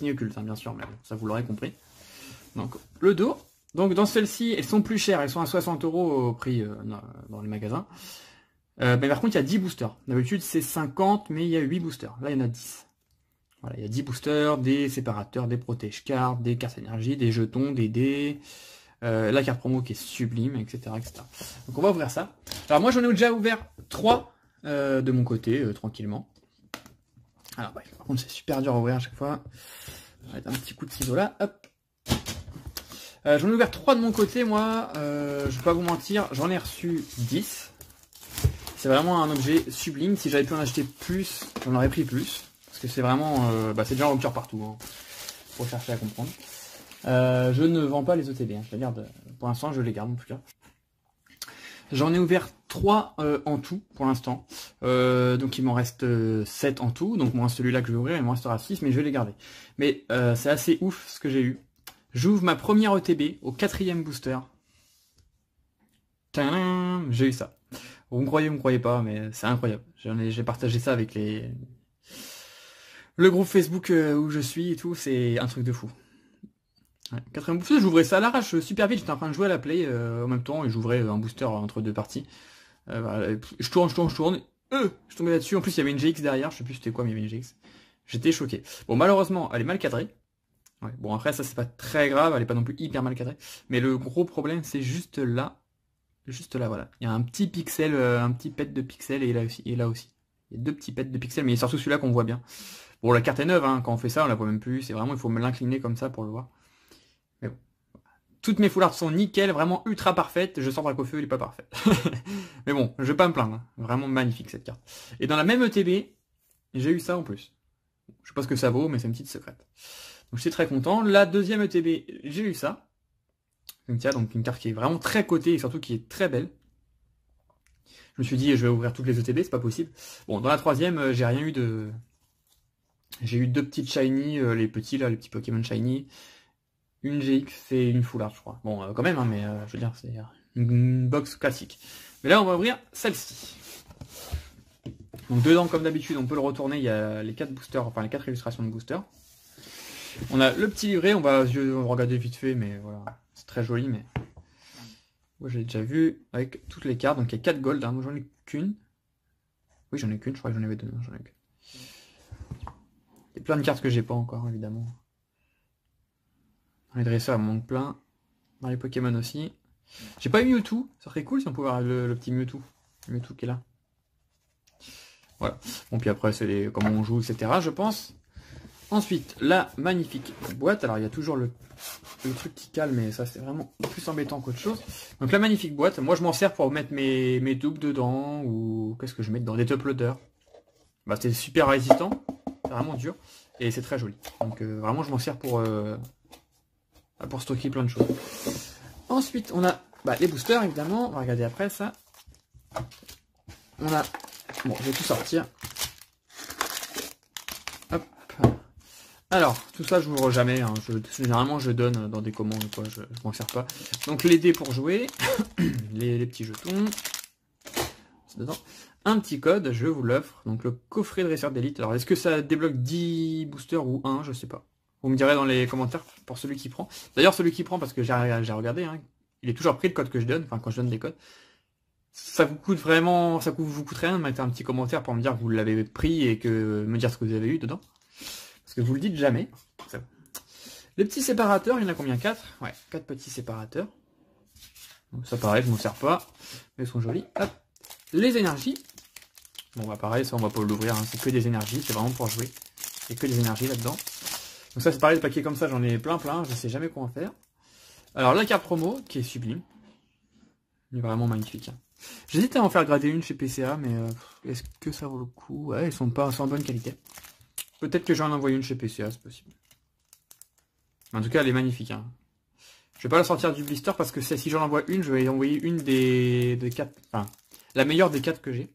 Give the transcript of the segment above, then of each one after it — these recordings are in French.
Destiny occulte, hein, bien sûr, mais bon, ça vous l'aurez compris. Donc, le dos. Donc, dans celles-ci, elles sont plus chères, elles sont à 60 € au prix dans les magasins. Mais par contre, il y a 10 boosters. D'habitude, c'est 50, mais il y a 8 boosters. Là, il y en a 10. Voilà, il y a 10 boosters, des séparateurs, des protège cartes, des cartes énergie, des jetons, des dés, la carte promo qui est sublime, etc., etc. Donc, on va ouvrir ça. Alors, moi, j'en ai déjà ouvert 3 de mon côté, tranquillement. Alors, ouais, par contre, c'est super dur à ouvrir à chaque fois. On va mettre un petit coup de ciseau là, hop. J'en ai ouvert 3 de mon côté, moi. Je vais pas vous mentir, j'en ai reçu 10. C'est vraiment un objet sublime. Si j'avais pu en acheter plus, j'en aurais pris plus. Parce que c'est vraiment... c'est déjà en rupture partout. Hein, pour chercher à comprendre. Je ne vends pas les ETB. Hein, je les garde. Pour l'instant, je les garde en tout cas. J'en ai ouvert 3 en tout pour l'instant. Donc il m'en reste 7 en tout. Donc moi celui-là que je vais ouvrir, il m'en restera 6, mais je vais les garder. Mais c'est assez ouf ce que j'ai eu. J'ouvre ma première ETB au 4e booster. Tadam, j'ai eu ça. Vous me croyez pas, mais c'est incroyable. J'ai partagé ça avec le groupe Facebook où je suis et tout, c'est un truc de fou. Ouais, 4e booster, j'ouvrais ça à l'arrache super vite, j'étais en train de jouer à la play en même temps et j'ouvrais un booster entre 2 parties. Voilà, je tourne, je tombais là-dessus, en plus il y avait une GX derrière, je sais plus c'était quoi mais il y avait une GX. J'étais choqué. Bon malheureusement, elle est mal cadrée. Ouais, bon après ça c'est pas très grave, elle est pas non plus hyper mal cadrée. Mais le gros problème c'est juste là. Juste là, voilà. Il y a un petit pixel, un petit pet de pixel et là aussi. Et là aussi. Il y a 2 petits pets de pixels, mais surtout celui-là qu'on voit bien. Bon, la carte est neuve, hein. Quand on fait ça, on la voit même plus. C'est vraiment, il faut me l'incliner comme ça pour le voir. Mais bon. Toutes mes foulards sont nickel, vraiment ultra parfaites. Je sens qu'au feu, il est pas parfait. Mais bon, je vais pas me plaindre. Hein. Vraiment magnifique cette carte. Et dans la même ETB, j'ai eu ça en plus. Je sais pas ce que ça vaut, mais c'est une petite secrète. Donc je suis très content. La deuxième ETB, j'ai eu ça. Donc une carte qui est vraiment très cotée et surtout qui est très belle. Je me suis dit je vais ouvrir toutes les ETB, c'est pas possible. Bon, dans la troisième, j'ai rien eu de... J'ai eu 2 petites shiny, les petits là, les petits Pokémon shiny. Une GX et une foulard, je crois. Bon, quand même, hein, mais je veux dire, c'est une box classique. Mais là, on va ouvrir celle-ci. Donc dedans, comme d'habitude, on peut le retourner, il y a les 4 boosters, enfin les 4 illustrations de boosters. On a le petit livret, on va regarder vite fait, mais voilà. C'est très joli, mais moi j'ai déjà vu avec toutes les cartes. Donc il y a 4 gold, hein. Moi j'en ai qu'une. Oui, j'en ai qu'une, je crois que j'en avais 2. J'en ai qu'une. Il y a plein de cartes que j'ai pas encore, évidemment. Dans les dresseurs, il me manque plein. Dans les Pokémon aussi. J'ai pas eu Mewtwo, ça serait cool si on pouvait avoir le petit Mewtwo. Le Mewtwo qui est là. Voilà. Bon, puis après, c'est comment on joue, etc. Je pense. Ensuite, la magnifique boîte. Alors, il y a toujours le truc qui cale, mais ça, c'est vraiment plus embêtant qu'autre chose. Donc, la magnifique boîte. Moi, je m'en sers pour mettre mes doubles dedans. Ou qu'est-ce que je mets dedans? Des top loaders. Bah, c'est super résistant. C'est vraiment dur. Et c'est très joli. Donc, vraiment, je m'en sers pour stocker plein de choses. Ensuite, on a les boosters, évidemment. On va regarder après ça. On a... Bon, je vais tout sortir. Hop. Alors, tout ça, je n'ouvre jamais. Hein. Généralement, je donne dans des commandes, quoi. Je m'en sers pas. Donc, les dés pour jouer. les petits jetons. C'est dedans. Un petit code, je vous l'offre. Donc, le coffret dresseur d'élite. Alors, est-ce que ça débloque 10 boosters ou 1? Je sais pas. Vous me direz dans les commentaires pour celui qui prend. D'ailleurs, celui qui prend, parce que j'ai regardé, hein, il est toujours pris le code que je donne. Enfin, quand je donne des codes. Ça vous coûte vraiment, vous coûte rien de mettre un petit commentaire pour me dire que vous l'avez pris et que me dire ce que vous avez eu dedans. Parce que vous le dites jamais. Les petits séparateurs, il y en a combien? 4? Ouais, 4 petits séparateurs. Donc ça pareil, je m'en sers pas. Mais ils sont jolis. Hop. Les énergies. Bon bah pareil, ça on va pas l'ouvrir, hein. C'est que des énergies, c'est vraiment pour jouer. C'est que des énergies là-dedans. Donc ça c'est pareil, le paquet comme ça, j'en ai plein, je sais jamais quoi en faire. Alors la carte promo, qui est sublime. Elle est vraiment magnifique. Hein. J'hésite à en faire grader une chez PCA, mais est-ce que ça vaut le coup? Ouais, ils sont pas en bonne qualité. Peut-être que j'en envoie une chez PCA, c'est possible. En tout cas, elle est magnifique. Hein. Je vais pas la sortir du blister parce que si j'en envoie une, je vais envoyer une des 4. Enfin, la meilleure des 4 que j'ai.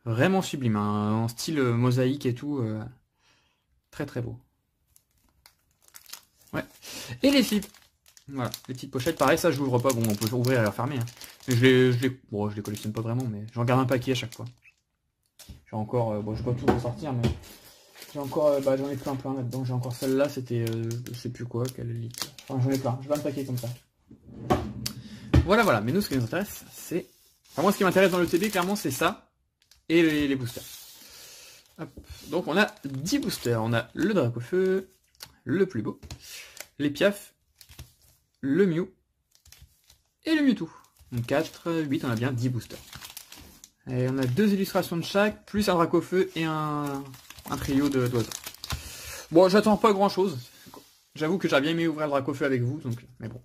Vraiment sublime, hein, en style mosaïque et tout. Très très beau. Ouais. Et les slips. Voilà, les petites pochettes, pareil, ça je l'ouvre pas, bon on peut ouvrir et la fermer. Hein. Mais je les collectionne pas vraiment, mais j'en garde un paquet à chaque fois. J'ai encore, bon je vais pas tout ressortir, mais J'ai encore, j'en ai plein là-dedans. J'ai encore celle-là, c'était, je sais plus quoi, quelle élite. Enfin, j'en ai plein. Je vais un paquet comme ça. Voilà. Mais nous, ce qui nous intéresse, c'est... Enfin, moi, ce qui m'intéresse dans le TB, clairement, c'est ça. Et les boosters. Hop. Donc, on a 10 boosters. On a le Dracofeu, le plus beau, les Piaf, le Mew et le Mewtwo. Donc 4, 8, on a bien 10 boosters. Et on a 2 illustrations de chaque, plus un Dracofeu et un trio d'oiseaux. Bon, j'attends pas grand chose. J'avoue que j'aurais bien aimé ouvrir le Dracofeu avec vous, donc, mais bon.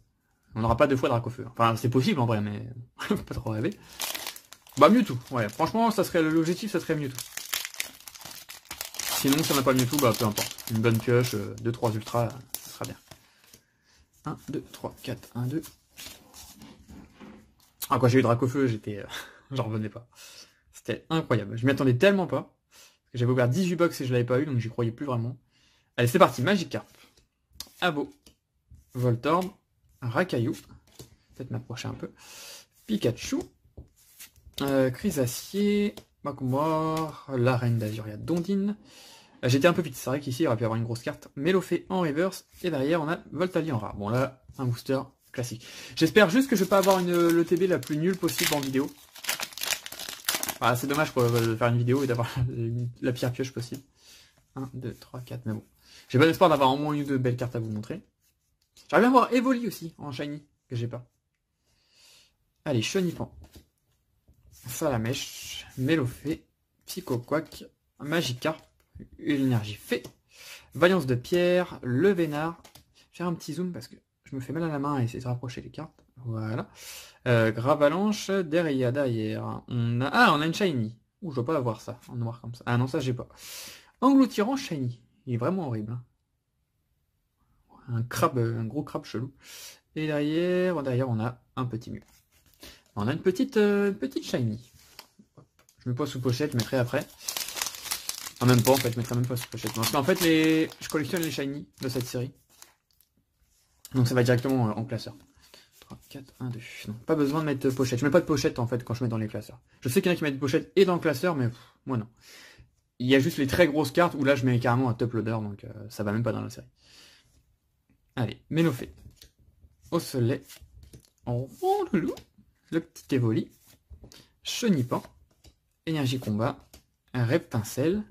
On n'aura pas 2 fois Dracofeu. Enfin, c'est possible en vrai, mais pas trop rêver. Bah, Mewtwo, ouais. Franchement, ça serait l'objectif, ça serait Mewtwo. Sinon, si on n'a pas Mewtwo, bah peu importe. Une bonne pioche, 2-3 ultras, ça sera bien. 1, 2, 3, 4, 1, 2. Ah, quand j'ai eu Dracofeu, j'étais... j'en revenais pas. C'était incroyable. Je m'y attendais tellement pas. J'avais ouvert 18 box et je l'avais pas eu, donc j'y croyais plus vraiment. Allez, c'est parti. Magikarp, Abo, Voltorb, Rakaillou. Peut-être m'approcher un peu. Pikachu, Chrysacier, Magmar, la Reine d'Azuria, Dondine. J'étais un peu vite, c'est vrai qu'ici il aurait pu y avoir une grosse carte. Melofée en reverse, et derrière on a Voltali en rare. Bon là, un booster classique. J'espère juste que je vais pas avoir le TB la plus nulle possible en vidéo. Ah, c'est dommage quoi, de faire une vidéo et d'avoir la pire pioche possible. 1, 2, 3, 4, mais bon. J'ai bon espoir d'avoir au moins une ou deux belles cartes à vous montrer. J'arrive bien à voir Evoli aussi, en shiny, que j'ai pas. Allez, Chenipan, Salamèche, Melofée, Psychoquack, Magikarp, une énergie fée, Vaillance de pierre, le Vénard. Je vais faire un petit zoom parce que je me fais mal à la main à essayer de rapprocher les cartes. Voilà. Gravalanche, derrière. On a une shiny. Ouh, je dois pas avoir ça en noir comme ça. Ah non, ça j'ai pas. Engloutirant shiny. Il est vraiment horrible. Hein. Un gros crabe chelou. Et derrière on a un petit mur. On a une petite shiny. Je mets pas sous pochette, je mettrai après. En même pas en fait, je mettrai même pas sous pochette. Parce qu'en fait je collectionne les shiny de cette série. Donc ça va directement en classeur. 3, 4, 1, 2. Non, pas besoin de mettre pochette. Je mets pas de pochette en fait quand je mets dans les classeurs. Je sais qu'il y en a qui mettent pochette et dans le classeur, mais moi non. Il y a juste les très grosses cartes où là je mets carrément un top loader, donc ça va même pas dans la série. Allez, Melofée, Osselet, Rondelou, le petit Evoli, Chenipan, Énergie Combat, Reptincelle,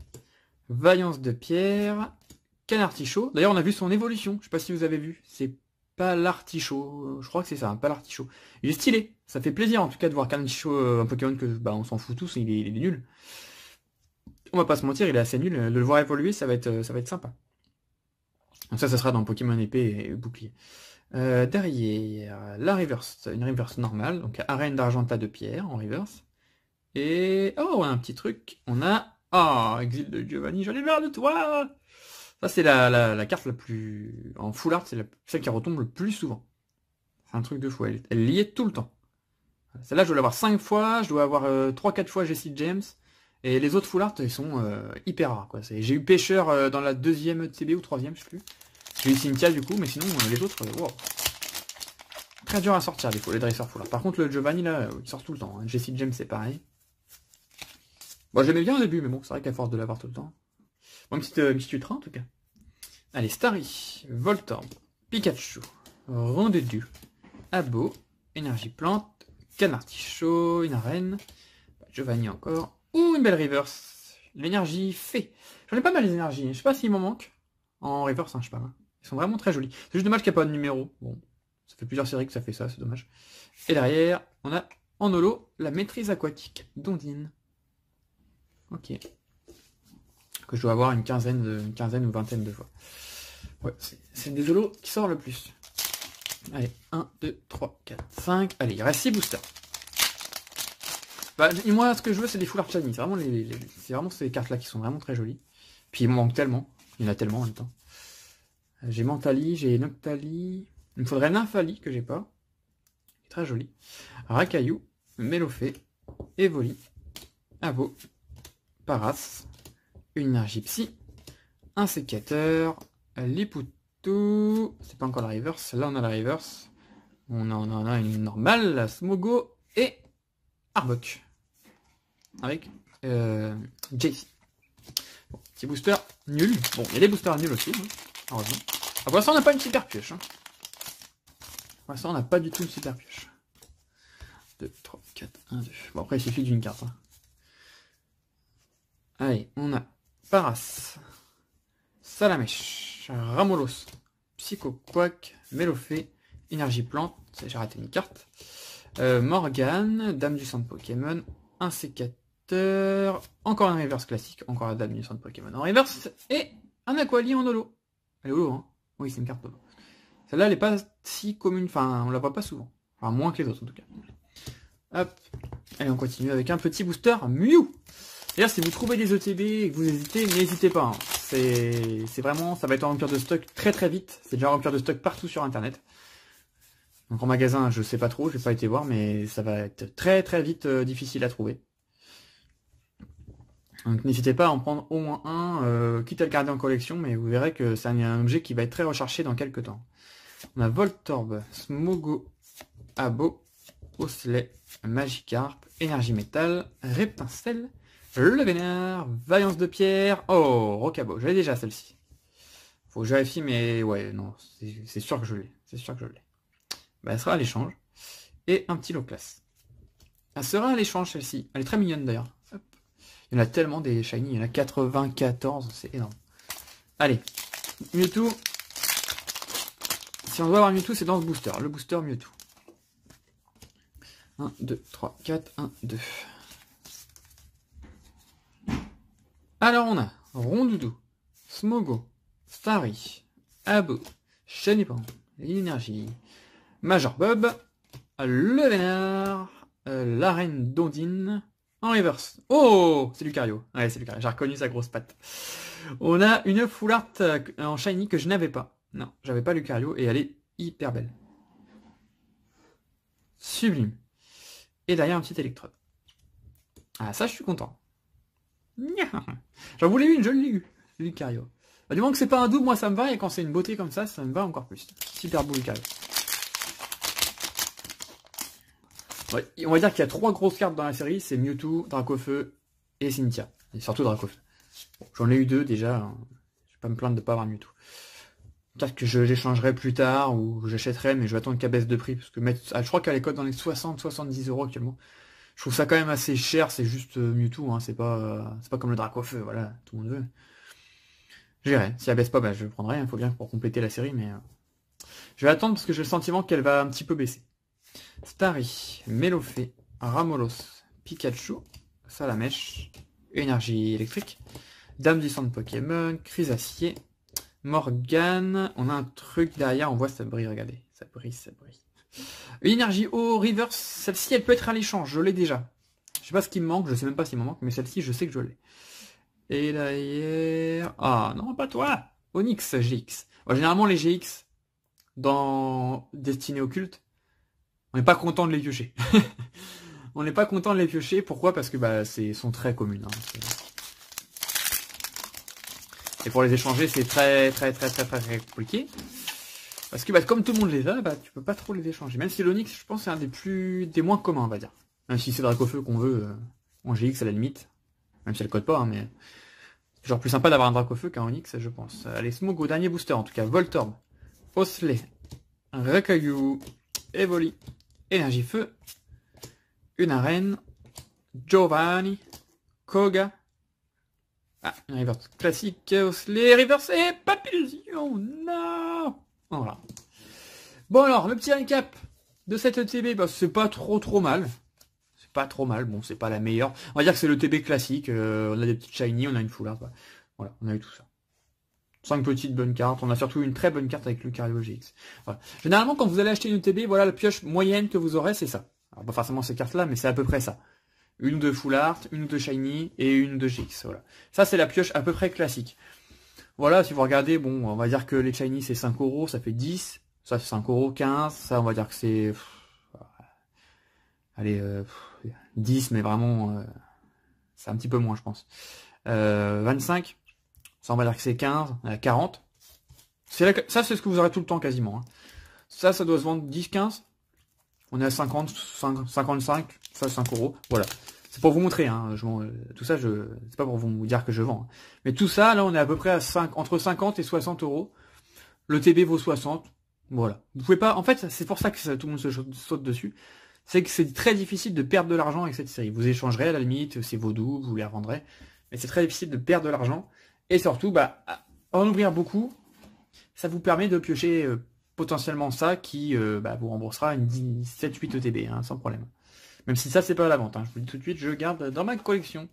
Vaillance de pierre, Canartichaud. D'ailleurs on a vu son évolution, je sais pas si vous avez vu, c'est pas l'artichaut, je crois que c'est ça, pas l'artichaut. Il est stylé, ça fait plaisir en tout cas de voir Canartichaud, un Pokémon que on s'en fout tous, il est nul. On va pas se mentir, il est assez nul, de le voir évoluer ça va être sympa. Donc ça sera dans Pokémon épée et bouclier. Derrière, la reverse, une reverse normale, donc arène d'argentat de pierre en reverse. Et oh, un petit truc, on a exil de Giovanni, j'en ai marre de toi. Ça c'est la carte la plus en full art, c'est celle qui retombe le plus souvent. C'est un truc de fou, elle y est tout le temps. Celle-là je dois l'avoir 5 fois, je dois avoir 3-4 fois Jessie James. Et les autres full art ils sont hyper rares quoi. J'ai eu Pêcheur dans la deuxième TB ou troisième, je sais plus. J'ai eu Cynthia du coup, mais sinon les autres, wow. Très dur à sortir les dresseurs full art. Par contre le Giovanni là, il sort tout le temps. Hein. Jessie James c'est pareil. Bon j'aimais bien au début, mais bon c'est vrai qu'à force de l'avoir tout le temps. Bon, une petite ultra en tout cas. Allez, Starry, Voltorb, Pikachu, Rondelou, Abo, Énergie Plante, Canartichaud, une arène, Giovanni encore. Ouh, une belle reverse. L'énergie fée. J'en ai pas mal les énergies. Je sais pas s'il m'en manque. En reverse, hein, je sais pas. Ils sont vraiment très jolis. C'est juste dommage qu'il n'y a pas de numéro. Bon, ça fait plusieurs séries que ça fait ça, c'est dommage. Et derrière, on a en holo la maîtrise aquatique d'Ondine. Ok. Que je dois avoir une quinzaine ou vingtaine de fois. Ouais, c'est des holos qui sortent le plus. Allez, 1, 2, 3, 4, 5. Allez, il reste 6 boosters. Bah, moi, ce que je veux, c'est des full art shiny. C'est vraiment ces cartes-là qui sont vraiment très jolies. Puis il me manque tellement. Il y en a tellement en même temps. J'ai Mentali, j'ai Noctali. Il me faudrait Nymphali, que j'ai pas. Très joli. Rakaillou, Melofée, Evoli, Abo, Paras, une énergie psy, un sécateur, Lipoutou. C'est pas encore la reverse. Là, on a la reverse. On en a une normale, la Smogo et Arbok. Avec JC. Bon, Petit booster nul. Bon, il y a des boosters nuls aussi, hein, heureusement. Ah, pour l'instant, on n'a pas une super pioche. Hein. Pour l'instant, on n'a pas du tout une super pioche. 2, 3, 4, 1, 2. Bon, après, il suffit d'une carte. Hein. Allez, on a Paras, Salamèche, Ramolos, Psycho Quack, Mélofée, Énergie Plante, j'ai raté une carte, Morgane, Dame du centre Pokémon, un sécateur, encore un reverse classique, encore la Dame du centre Pokémon en reverse, et un Aquali en holo. Elle est holo, hein. Oui, c'est une carte holo. Celle-là, elle est pas si commune, enfin, on la voit pas souvent. Enfin, moins que les autres en tout cas. Hop, allez, on continue avec un petit booster Mew. D'ailleurs, si vous trouvez des ETB et que vous hésitez, n'hésitez pas. Hein. C'est vraiment, ça va être en rupture de stock très très vite. C'est déjà en rupture de stock partout sur internet. Donc en magasin, je sais pas trop, j'ai pas été voir, mais ça va être très très vite difficile à trouver. Donc n'hésitez pas à en prendre au moins un, quitte à le garder en collection, mais vous verrez que c'est un objet qui va être très recherché dans quelques temps. On a Voltorb, Smogo, Abo, Osley, Magikarp, Énergie Métal, Reptincelle, le Vénère, Vaillance de Pierre, oh, Rocabo, j'avais déjà celle-ci. Faut que je vérifie, mais ouais, non, c'est sûr que je l'ai, c'est sûr que je l'ai. Bah, elle sera à l'échange. Et un petit lot classe. Elle sera à l'échange celle-ci, elle est très mignonne d'ailleurs. Il y en a tellement des shiny, il y en a 94, c'est énorme. Allez, Mewtwo. Si on doit avoir Mewtwo, c'est dans ce booster, le booster Mewtwo. 1, 2, 3, 4, 1, 2. Alors on a Rondoudou, Smogo, Starry, Abo, Chenipan, L'énergie, Major Bob, le Vénard, la Reine Dondine, en reverse. Oh, c'est Lucario. Ouais, c'est Lucario, j'ai reconnu sa grosse patte. On a une full art en shiny que je n'avais pas. Non, j'avais pas Lucario et elle est hyper belle. Sublime. Et derrière un petit électrode. Ah, ça je suis content. J'en voulais une, je l'ai eu. Lucario. Bah, du moment que c'est pas un double, moi ça me va, et quand c'est une beauté comme ça me va encore plus. Super beau Lucario. Ouais, on va dire qu'il y a 3 grosses cartes dans la série, c'est Mewtwo, Dracofeu et Cynthia. Et surtout Dracofeu. Bon, j'en ai eu 2 déjà, hein. Je vais pas me plaindre de pas avoir Mewtwo. Peut-être que je l'échangerai plus tard, ou j'achèterai, mais je vais attendre qu'elle baisse de prix, parce que je crois qu'elle est cote dans les 60-70 € actuellement. Je trouve ça quand même assez cher, c'est juste Mewtwo, hein, c'est pas comme le Dracofeu, voilà, tout le monde veut. J'irai, si elle baisse pas, bah, je le prendrai, il faut bien pour compléter la série, mais je vais attendre parce que j'ai le sentiment qu'elle va un petit peu baisser. Starry, Mélofée, Ramolos, Pikachu, Salamèche, Énergie électrique, Dame du centre Pokémon, Chrysacier, Morgane, on a un truc derrière, on voit ça brille, regardez, ça brille, ça brille. Une énergie au reverse, celle-ci elle peut être à l'échange, je l'ai déjà. Je sais pas ce qui me manque, je sais même pas s'il me manque, mais celle-ci je sais que je l'ai. Et derrière... Ah non, pas toi, Onyx GX. Bon, généralement les GX, dans Destinée Occulte, on n'est pas content de les piocher. On n'est pas content de les piocher, pourquoi? Parce que bah, sont très communes. Hein. Et pour les échanger, c'est très compliqué. Parce que bah, comme tout le monde les a, bah, tu peux pas trop les échanger. Même si l'Onyx, je pense, c'est un des moins communs, on va dire. Même si c'est Dracofeu qu'on veut en GX à la limite. Même si elle code pas, hein, mais c'est genre plus sympa d'avoir un Dracofeu qu'un Onyx, je pense. Allez, Smogo, dernier booster en tout cas. Voltorb, Osley, Rekayu, Evoli, Énergie Feu, une arène, Giovanni, Koga. Ah, une reverse classique, Osley, reverse et Papillon. Non. Voilà. Bon alors, le petit récap de cette ETB, bah, c'est pas trop mal. C'est pas trop mal, bon, c'est pas la meilleure. On va dire que c'est le TB classique, on a des petites shiny, on a une full art. Bah. Voilà, on a eu tout ça. 5 petites bonnes cartes, on a surtout une très bonne carte avec Lucario GX. Voilà. Généralement, quand vous allez acheter une ETB, voilà, la pioche moyenne que vous aurez, c'est ça. Alors, pas forcément ces cartes-là, mais c'est à peu près ça. Une ou deux full art, une ou deux shiny, et une ou deux GX, voilà. Ça, c'est la pioche à peu près classique. Voilà, si vous regardez, bon, on va dire que les shiny, c'est 5 €, ça fait 10. Ça, c'est 5 €, 15. Ça, on va dire que c'est... Allez, 10, mais vraiment... c'est un petit peu moins, je pense. 25. Ça, on va dire que c'est 15, 40. Ça, c'est ce que vous aurez tout le temps quasiment. Hein. Ça doit se vendre 10, 15. On est à 50, 55. Ça, 5 €. Voilà. C'est pour vous montrer, hein. Tout ça, c'est pas pour vous dire que je vends. Hein. Mais tout ça, là, on est à peu près à entre 50 et 60 euros. Le TB vaut 60. Voilà. Vous pouvez pas. En fait, c'est pour ça que tout le monde se saute dessus. C'est que c'est très difficile de perdre de l'argent avec cette série. Vous échangerez à la limite, c'est vos doux, vous les revendrez. Mais c'est très difficile de perdre de l'argent. Et surtout, bah, en ouvrir beaucoup, ça vous permet de piocher potentiellement ça qui bah, vous remboursera une 7-8 ETB, hein, sans problème. Même si ça, c'est pas à la vente. Hein. Je vous le dis tout de suite, je garde dans ma collection.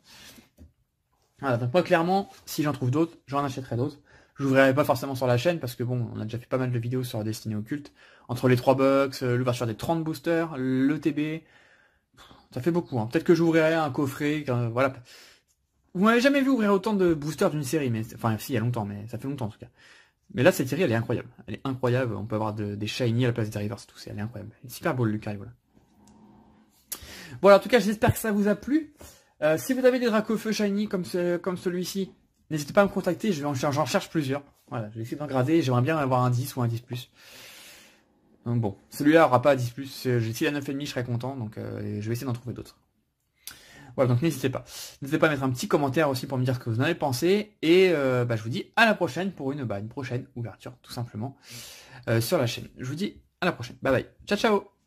Voilà, donc moi, clairement, si j'en trouve d'autres, j'en achèterai d'autres. Je l'ouvrirai pas forcément sur la chaîne, parce que bon, on a déjà fait pas mal de vidéos sur la destinée occulte. Entre les 3 box, l'ouverture des 30 boosters, le TB, ça fait beaucoup. Hein. Peut-être que j'ouvrirai un coffret, voilà. Vous m'avez jamais vu ouvrir autant de boosters d'une série, mais enfin, si, il y a longtemps, mais ça fait longtemps en tout cas. Mais là, cette série, elle est incroyable. Elle est incroyable. On peut avoir des shiny à la place des reverse, tout. Elle est incroyable. Elle est super beau, le Lucario, voilà. Voilà, en tout cas, j'espère que ça vous a plu. Si vous avez des Dracofeu shiny comme celui-ci, n'hésitez pas à me contacter. J'en cherche plusieurs. Voilà, je vais essayer d'en grader. J'aimerais bien avoir un 10 ou un 10+. Donc bon, celui-là aura pas un 10+. Si la 9,5, je serais content. Donc je vais essayer d'en trouver d'autres. Voilà, donc n'hésitez pas. N'hésitez pas à mettre un petit commentaire aussi pour me dire ce que vous en avez pensé. Et bah, je vous dis à la prochaine pour une prochaine ouverture, tout simplement, sur la chaîne. Je vous dis à la prochaine. Bye bye. Ciao, ciao.